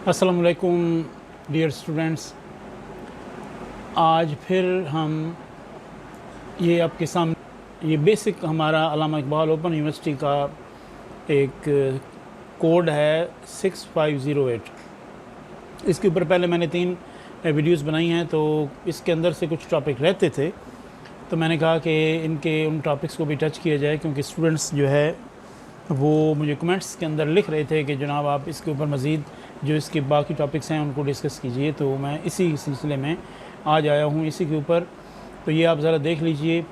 अस्सलाम वालेकुम dear students. आज फिर हम ये आपके सामने ये बेसिक हमारा अल्लामा इकबाल ओपन यूनिवर्सिटी का एक कोड है 6508। इसके ऊपर पहले मैंने 3 वीडियोस बनाई हैं, तो इसके अंदर से कुछ टॉपिक रहते थे, तो मैंने कहा कि इनके उन टॉपिक्स को भी टच किया जाए, क्योंकि स्टूडेंट्स जो है वो मुझे कमेंट्स के अंदर लिख रहे थे कि जनाब आप इसके ऊपर मज़ीद जो इसके बाकी टॉपिक्स हैं उनको डिस्कस कीजिए। तो मैं इसी सिलसिले में आज आया हूँ इसी के ऊपर। तो ये आप ज़रा देख लीजिए।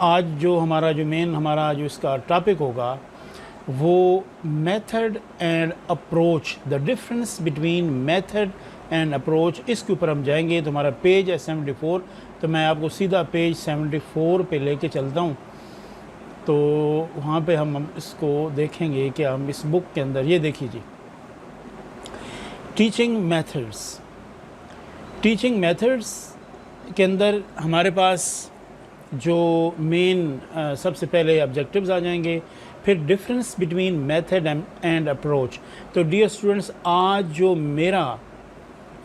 आज जो हमारा जो इसका टॉपिक होगा वो method and approach, the difference between method and approach, इसके ऊपर हम जाएंगे। तो हमारा पेज है 74, तो मैं आपको सीधा पेज 74 पे लेके चलता हूँ। तो वहाँ पे हम इसको देखेंगे कि हम इस बुक के अंदर, ये देखिए जी, टीचिंग मेथड्स के अंदर हमारे पास जो मेन सबसे पहले ऑब्जेक्टिव्स आ जाएंगे, फिर difference between method and approach. तो डियर स्टूडेंट्स, आज जो मेरा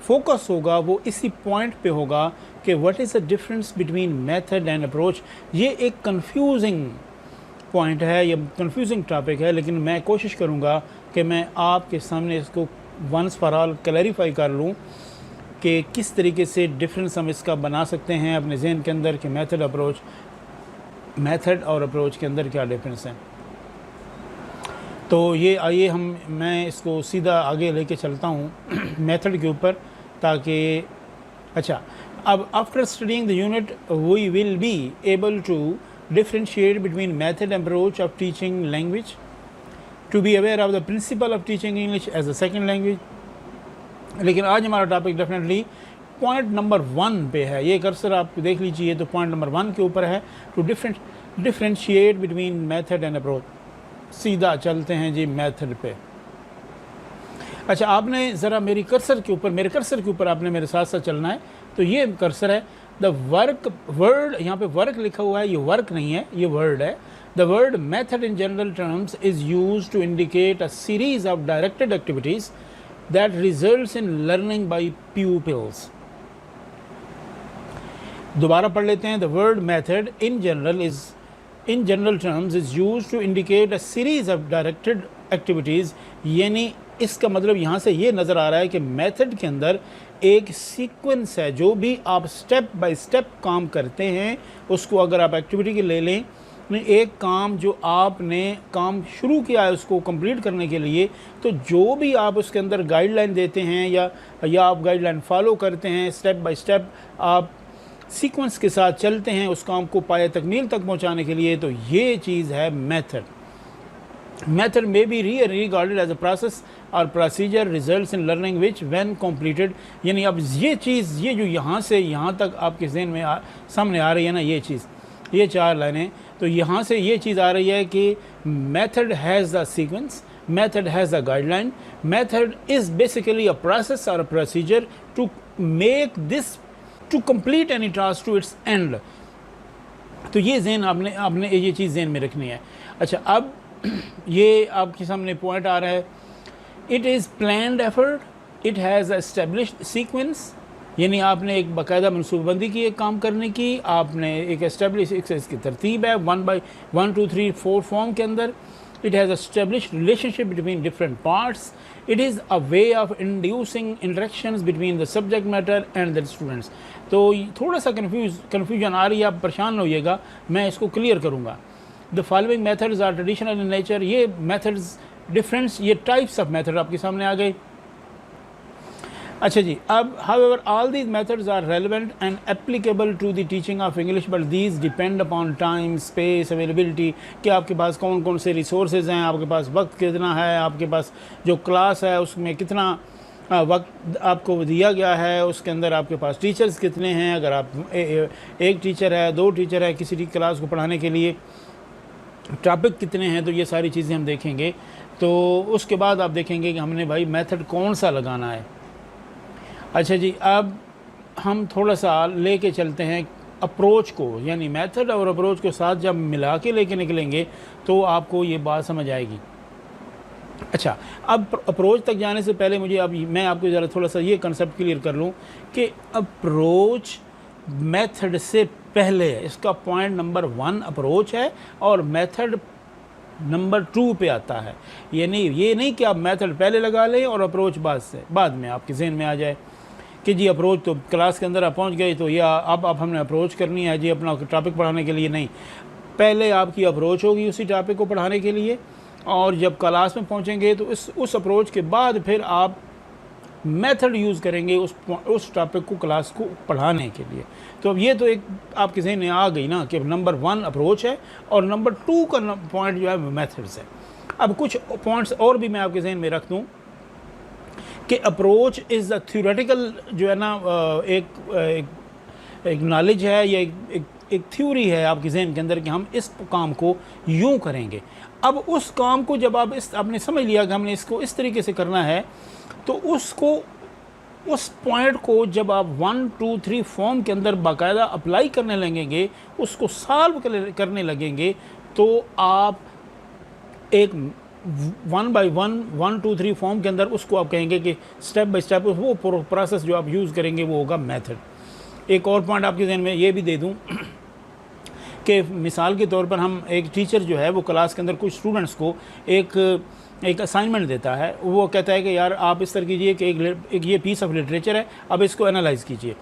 फोकस होगा वो इसी पॉइंट पे होगा कि what is the difference between method and approach. ये एक कंफ्यूजिंग पॉइंट है, ये कंफ्यूजिंग टॉपिक है, लेकिन मैं कोशिश करूँगा कि मैं आपके सामने इसको वंस फॉर ऑल क्लैरिफाई कर लूँ कि किस तरीके से डिफरेंस हम इसका बना सकते हैं अपने जहन के अंदर कि मेथड और अप्रोच के अंदर क्या डिफरेंस है। तो ये आइए मैं इसको सीधा आगे लेके चलता हूँ मेथड के ऊपर, ताकि अच्छा, अब after studying the unit we will be able to differentiate between method and approach of teaching language, to be aware of the principle of teaching English as a second language। लेकिन आज हमारा topic definitely point number 1 पे है। ये cursor आप देख लीजिए, तो पॉइंट नंबर 1 के ऊपर है, to differentiate between method and approach. सीधा चलते हैं जी मेथड पे। अच्छा, आपने ज़रा मेरे कर्सर के ऊपर आपने मेरे साथ साथ चलना है। तो ये कर्सर है, द वर्ड, यहाँ पे वर्क लिखा हुआ है, ये वर्क नहीं है, ये वर्ड है। The word method in general terms is use to indicate a series of directed activities that results in learning by pupils. दोबारा पढ़ लेते हैं। The word method in general terms is use to indicate a series of directed activities, यानी इसका मतलब यहाँ से ये नज़र आ रहा है कि मेथड के अंदर एक सीक्वेंस है। जो भी आप स्टेप बाय स्टेप काम करते हैं उसको अगर आप एक्टिविटी के ले लें, एक काम जो आपने काम शुरू किया है उसको कंप्लीट करने के लिए, तो जो भी आप उसके अंदर गाइडलाइन देते हैं या आप गाइडलाइन फॉलो करते हैं, स्टेप बाय स्टेप आप सीक्वेंस के साथ चलते हैं उस काम को पाए तकमील तक पहुंचाने के लिए, तो ये चीज़ है method. Method may be regarded as a process or procedure results in learning which when completed, यानी अब ये चीज़, ये जो यहाँ से यहाँ तक आपके जहन में सामने आ रही है ना, ये चीज़, ये 4 लाइनें, तो यहाँ से ये चीज़ आ रही है कि method has the sequence, method has the guideline, method is basically a process or a procedure to make this, to complete any task to its end। तो ये जहन आपने ये चीज़ जहन में रखनी है। अच्छा, अब ये आपके सामने पॉइंट आ रहा है, it is planned effort, it has established sequence, यानी आपने एक बाकायदा मनसूबबंदी की एक काम करने की, आपने एक एस्टेब्लिश इसकी तरतीब है 1 2 3 4 फॉर्म के अंदर। It has established relationship between different parts, it is a way of inducing interactions between the subject matter and the students. तो थोड़ा सा कन्फ्यूजन आ रही है, आप परेशान न होइएगा, मैं इसको क्लियर करूँगा। The following methods are traditional in nature, ये मेथड्स डिफरेंस, ये टाइप्स ऑफ मेथड आपके सामने आ गए। अच्छा जी, अब however all these methods are relevant and applicable to the teaching of English, but these depend upon time, space, availability, कि आपके पास कौन कौन से रिसोर्सेज हैं, आपके पास वक्त कितना है, आपके पास जो क्लास है उसमें कितना वक्त आपको दिया गया है, उसके अंदर आपके पास टीचर्स कितने हैं, अगर आप एक टीचर है, 2 टीचर है किसी क्लास को पढ़ाने के लिए, टॉपिक कितने हैं, तो ये सारी चीज़ें हम देखेंगे। तो उसके बाद आप देखेंगे कि हमने भाई मेथड कौन सा लगाना है। अच्छा जी, अब हम थोड़ा सा लेके चलते हैं अप्रोच को, यानी मेथड और अप्रोच को साथ जब मिला के लेके निकलेंगे तो आपको ये बात समझ आएगी। अच्छा, अब अप्रोच तक जाने से पहले मुझे अब मैं आपको ज़रा थोड़ा सा ये कंसेप्ट क्लियर कर लूँ कि अप्रोच मेथड से पहले है। इसका पॉइंट नंबर 1 अप्रोच है और मेथड नंबर 2 पे आता है। यानी ये नहीं कि आप मेथड पहले लगा लें और अप्रोच बाद में आपके जहन में आ जाए कि जी अप्रोच तो क्लास के अंदर आप पहुँच गए तो या अब हमने अप्रोच करनी है जी अपना टॉपिक पढ़ाने के लिए। नहीं, पहले आपकी अप्रोच होगी उसी टॉपिक को पढ़ाने के लिए, और जब क्लास में पहुंचेंगे तो उस अप्रोच के बाद फिर आप मेथड यूज़ करेंगे उस टॉपिक को क्लास को पढ़ाने के लिए। तो अब ये तो एक आपके जहन में आ गई ना कि नंबर 1 अप्रोच है और नंबर 2 का पॉइंट जो है मेथड्स है। अब कुछ पॉइंट्स और भी मैं आपके जहन में रख दूँ कि अप्रोच इज़ द थ्योरेटिकल जो है ना एक नॉलेज है या एक थ्योरी है आपके जहन के अंदर कि हम इस काम को यूँ करेंगे। अब उस काम को जब आपने समझ लिया कि हमने इसको इस तरीके से करना है, तो उस पॉइंट को जब आप 1 2 3 फॉर्म के अंदर बाकायदा अप्लाई करने लगेंगे, उसको सॉल्व करने लगेंगे, तो आप एक 1 बाय 1 2 3 फॉर्म के अंदर उसको आप कहेंगे कि स्टेप बाय स्टेप वो प्रोसेस जो आप यूज़ करेंगे वो होगा मेथड। एक और पॉइंट आपके जहन में ये भी दे दूँ कि मिसाल के तौर पर हम एक टीचर जो है वो क्लास के अंदर कुछ स्टूडेंट्स को एक असाइनमेंट देता है। वो कहता है कि यार आप इस तरह कीजिए कि एक ये पीस ऑफ लिटरेचर है, अब इसको एनालाइज़ कीजिए।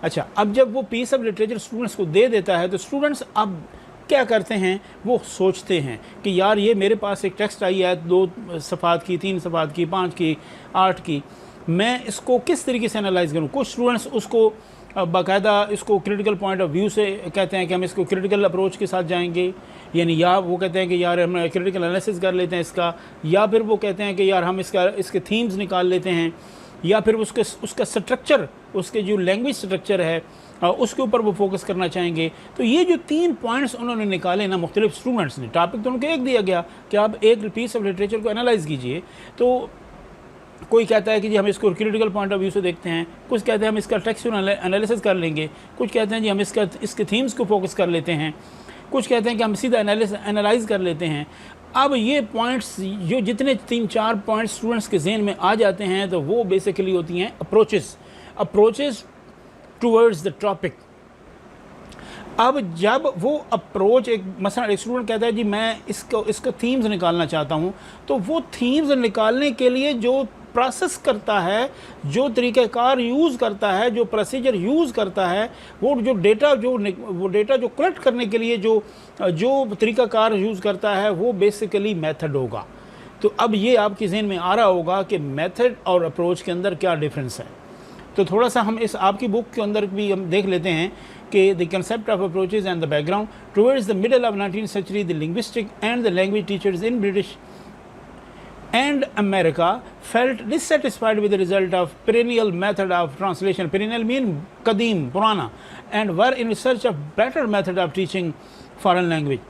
अच्छा, अब जब वो पीस ऑफ लिटरेचर स्टूडेंट्स को दे देता है तो स्टूडेंट्स अब क्या करते हैं, वो सोचते हैं कि यार ये मेरे पास एक टेक्स्ट आई है 2 सफ़ात की, 3 सफ़ात की, 5 की, 8 की, मैं इसको किस तरीके से एनालाइज़ करूँ। कुछ स्टूडेंट्स उसको बाकायदा इसको क्रिटिकल पॉइंट ऑफ व्यू से कहते हैं कि हम इसको क्रिटिकल अप्रोच के साथ जाएंगे, यानी या वो कहते हैं कि यार हम क्रिटिकल एनालिसिस कर लेते हैं इसका, या फिर वो कहते हैं कि यार हम इसके थीम्स निकाल लेते हैं, या फिर उसका स्ट्रक्चर, उसके जो लैंग्वेज स्ट्रक्चर है उसके ऊपर वो फोकस करना चाहेंगे। तो ये जो 3 पॉइंट्स उन्होंने निकाले ना मुख्तलिफ स्टूडेंट्स ने, टॉपिक तो उनको एक दिया गया कि आप एक पीस ऑफ लिटरेचर को एनालाइज़ कीजिए। तो कोई कहता है कि जी हम इसको क्रिटिकल पॉइंट ऑफ व्यू से देखते हैं, कुछ कहते हैं हम इसका टेक्सचुअल एनालिसिस कर लेंगे, कुछ कहते हैं जी हम इसके थीम्स को फोकस कर लेते हैं, कुछ कहते हैं कि हम सीधा एनालाइज कर लेते हैं। अब ये पॉइंट्स जो जितने 3-4 पॉइंट्स स्टूडेंट्स के जहन में आ जाते हैं तो वो बेसिकली होती हैं अप्रोचेस टूवर्ड्स द टॉपिक। अब जब वो अप्रोच एक स्टूडेंट कहता है जी मैं इसको थीम्स निकालना चाहता हूँ, तो वो थीम्स निकालने के लिए जो प्रोसेस करता है, जो तरीक़ाकार यूज़ करता है, जो प्रोसीजर यूज़ करता है, वो डेटा जो कलेक्ट करने के लिए जो तरीक़ाकार यूज़ करता है वो बेसिकली मेथड होगा। तो अब ये आपके जहन में आ रहा होगा कि मेथड और अप्रोच के अंदर क्या डिफरेंस है। तो थोड़ा सा हम इस आपकी बुक के अंदर भी हम देख लेते हैं कि the concept of approaches and the background towards the middle of 19th century the linguistic and the language teachers in British and America felt dissatisfied with the result of perennial method of translation. Perennial mean kadeem, purana, and were in search of better method of teaching foreign language.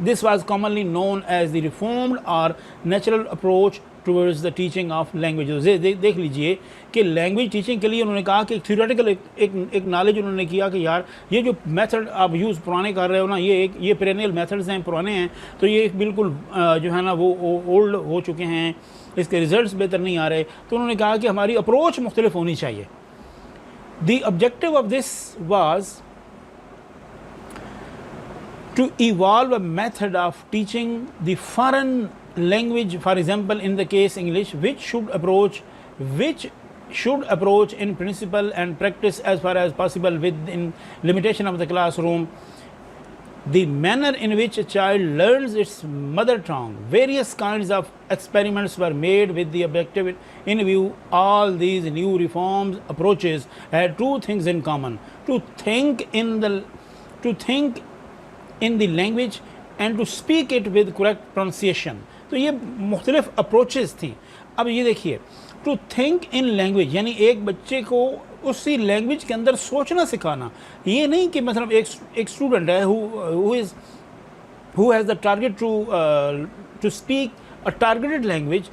This was commonly known as the reformed or natural approach towards the teaching of languages. देख लीजिए कि language teaching के लिए उन्होंने कहा कि theoretical एक knowledge उन्होंने किया कि यार ये जो मेथड आप यूज़ पुराने कर रहे हो ना, ये पेरेनियल मेथड्स हैं, पुराने हैं, तो ये बिल्कुल जो है ना वो ओल्ड हो चुके हैं, इसके रिजल्ट्स बेहतर नहीं आ रहे। तो उन्होंने कहा कि हमारी अप्रोच मुख्तलिफ होनी चाहिए। The objective of this was to evolve a method of teaching the foreign language, for example in the case English, which should approach in principle and practice as far as possible within limitation of the classroom the manner in which a child learns its mother tongue. Various kinds of experiments were made with the objective in view. All these new reforms approaches had two things in common: to think in the language and to speak it with correct pronunciation. तो ये मुख्तलिफ approaches थी। अब ये देखिए, to think in language यानी एक बच्चे को उसी लैंग्वेज के अंदर सोचना सिखाना। ये नहीं कि मतलब एक स्टूडेंट है who has the target to speak a targeted language,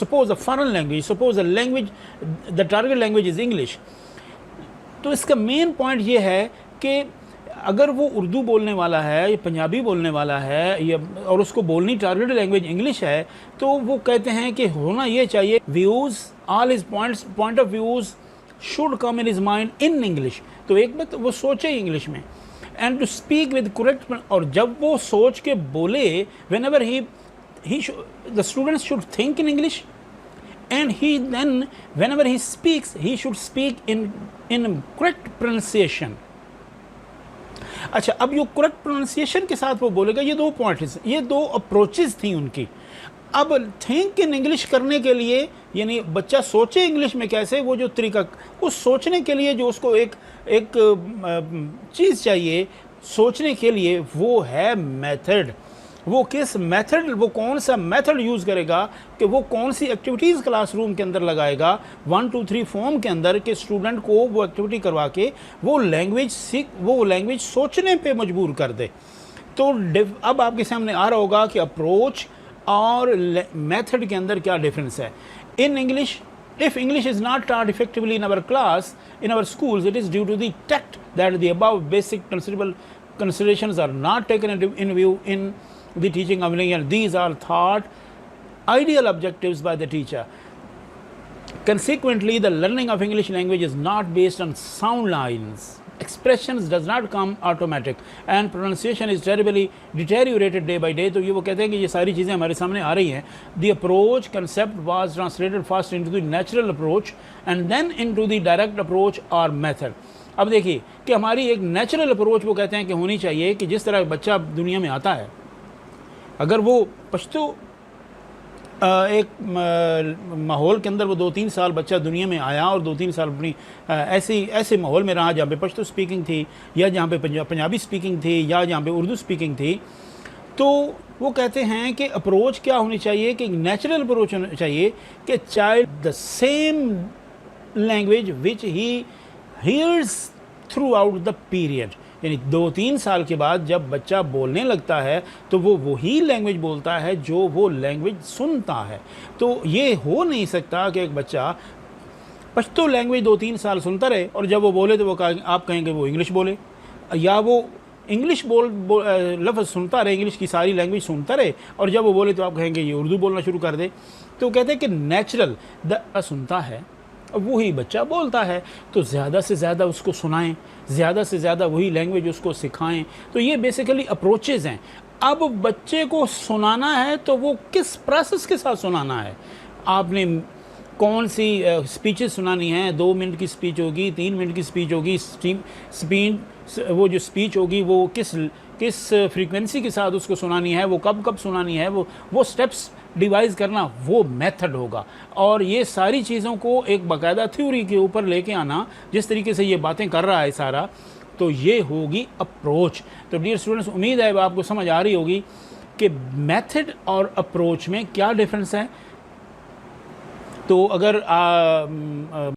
suppose a foreign language, suppose a language, the target language is English. तो इसका मेन पॉइंट ये है कि अगर वो उर्दू बोलने वाला है या पंजाबी बोलने वाला है या और उसको बोलनी टारगेटेड लैंग्वेज इंग्लिश है, तो वो कहते हैं कि होना ये चाहिए views, all his point of views should come in his mind in English. तो एक बात वो सोचे इंग्लिश में, and to speak with correct, और जब वो सोच के बोले, whenever the students should think in English, and he then whenever he speaks he should speak in correct pronunciation। अच्छा, अब जो करेक्ट प्रोनाउंसिएशन के साथ वो बोलेगा, ये दो पॉइंट्स, ये दो अप्रोचेस थी उनकी। अब थिंक इन इंग्लिश करने के लिए, यानी बच्चा सोचे इंग्लिश में कैसे, वो जो तरीका, उस सोचने के लिए जो उसको एक चीज़ चाहिए सोचने के लिए, वो है मेथड। वो किस मेथड, वो कौन सा मेथड यूज़ करेगा, कि वो कौन सी एक्टिविटीज़ क्लासरूम के अंदर लगाएगा 1 2 3 फॉर्म के अंदर, कि स्टूडेंट को वो एक्टिविटी करवा के वो लैंग्वेज सोचने पे मजबूर कर दे। तो अब आपके सामने आ रहा होगा कि अप्रोच और मेथड के अंदर क्या डिफरेंस है। In English, if English is not taught effectively in our class, in our schools, it is due to the tact that the above basic considerations are not taken in view in the teaching of English, and these are thought ideal objectives by the teacher. Consequently, the learning of English language is not based on sound lines. Expressions does not come automatic, and pronunciation is terribly deteriorated day by day. तो ये वो कहते हैं कि ये सारी चीज़ें हमारे सामने आ रही हैं। The approach concept was translated first into the natural approach and then into the direct approach or method. अब देखिए कि हमारी एक नेचुरल अप्रोच वो कहते हैं कि होनी चाहिए, कि जिस तरह बच्चा दुनिया में आता है, अगर वो पश्तो एक माहौल के अंदर वो 2-3 साल बच्चा दुनिया में आया और 2-3 साल अपनी ऐसे माहौल में रहा जहाँ पे पश्तो स्पीकिंग थी, या जहाँ पे पंजाबी स्पीकिंग थी, या जहाँ पे उर्दू स्पीकिंग थी, तो वो कहते हैं कि अप्रोच क्या होनी चाहिए, कि नेचुरल अप्रोच होना चाहिए, कि child the same language which he hears through out the period, यानी 2-3 साल के बाद जब बच्चा बोलने लगता है तो वो वही लैंग्वेज बोलता है जो वो लैंग्वेज सुनता है। तो ये हो नहीं सकता कि एक बच्चा पश्तो लैंग्वेज 2-3 साल सुनता रहे और जब वो बोले तो वो आप कहेंगे वो इंग्लिश बोले, या वो इंग्लिश लफ्ज़ सुनता रहे, इंग्लिश की सारी लैंग्वेज सुनता रहे, और जब वो बोले तो आप कहेंगे ये उर्दू बोलना शुरू कर दे। तो कहते हैं कि नेचुरल सुनता है वही बच्चा बोलता है, तो ज़्यादा से ज़्यादा उसको सुनाएं, ज़्यादा से ज़्यादा वही लैंग्वेज उसको सिखाएं। तो ये बेसिकली अप्रोचेज़ हैं। अब बच्चे को सुनाना है तो वो किस प्रोसेस के साथ सुनाना है, आपने कौन सी स्पीचेस सुनानी है, 2 मिनट की स्पीच होगी, 3 मिनट की स्पीच होगी, वो जो स्पीच होगी वो किस फ्रीक्वेंसी के साथ उसको सुनानी है, वो कब सुनानी है, वो स्टेप्स डिवाइस करना, वो मेथड होगा। और ये सारी चीज़ों को एक बाकायदा थ्योरी के ऊपर लेके आना, जिस तरीके से ये बातें कर रहा है सारा, तो ये होगी अप्रोच। तो डियर स्टूडेंट्स, उम्मीद है आपको समझ आ रही होगी कि मेथड और अप्रोच में क्या डिफरेंस है। तो अगर